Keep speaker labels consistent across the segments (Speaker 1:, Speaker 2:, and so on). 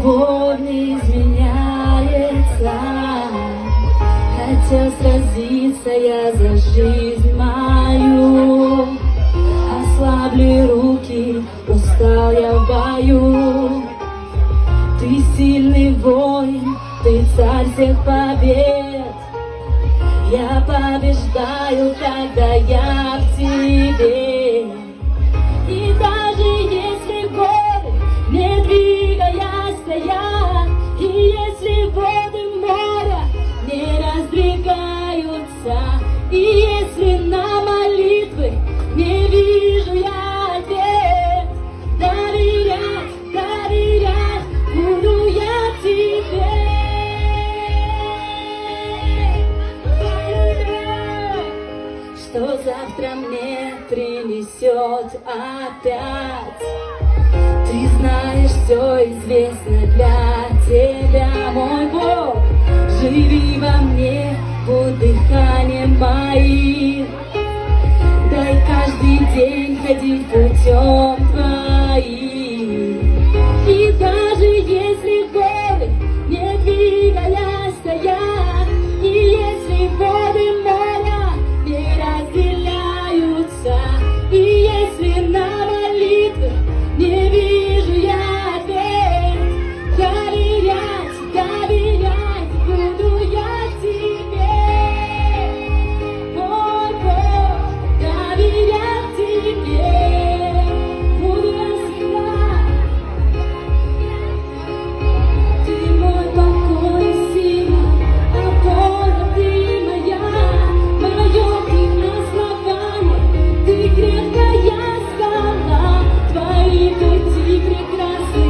Speaker 1: любовь не изменяется. Хотел сразиться я за жизнь мою. Ослабли руки, устал я в бою. Ты сильный воин, ты царь всех побед. Я побеждаю, когда я в тебе. И даже если горы не двигая стоят, и если воды моря не раздвигаются, и если на молитвы не вижу я ответ, доверять, доверять буду я тебе. Что завтра мне принесет опять? Ты знаешь, все известно для тебя, мой Бог. Живи во мне, будь дыханием моим. Дай каждый день ходить путем твоим. И даже если горы не двигая стоят, и если воды моря не разделяются, и если на молитвы не вижу я ответ, доверять, доверять буду я тебе, мой Бог, доверять тебе буду я всегда. Ты мой покой и сила, опора ты моя, мое ты основание, ты крепкая скала, твои пути прекрасны,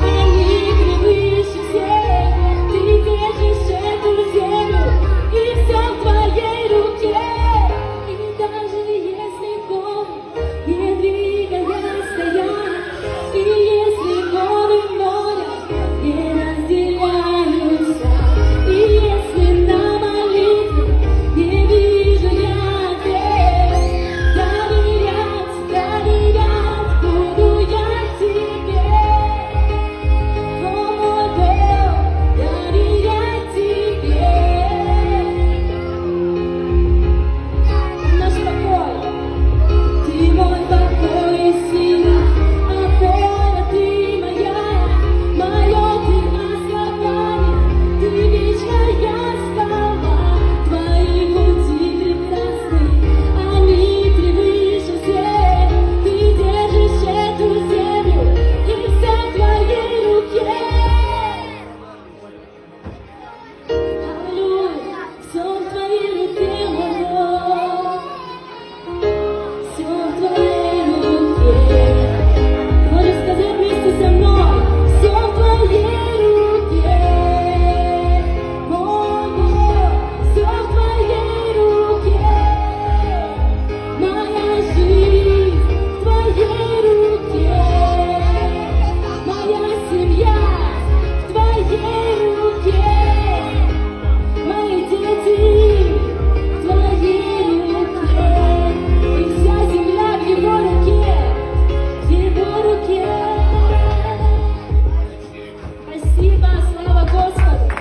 Speaker 1: они превыше всех, ты держишь эту землю, и все в твоей руке. И даже если горы не двигая стоят, и если воды моря не разделяются, и если на молитвы не вижу я ответ, доверять, доверять буду я тебе, о мой Бог, доверять тебе. Наш покой, ты мой покой и сила, опора ты моя, мое ты основание, ты вечная скала, твои пути прекрасны, они превыше всех, ты держишь эту землю, и все в твоей руке. Аллилуйя, все в твоей руке, мой Бог, все в твоей руке. Можешь сказать вместе со мной, все в твоей руке, мой Бог, все в твоей руке. Моя жизнь в твоей руке, моя семья в твоей руке, мои дети в твоей руке, и вся земля в его руке, в его руке. Спасибо, слава Господу.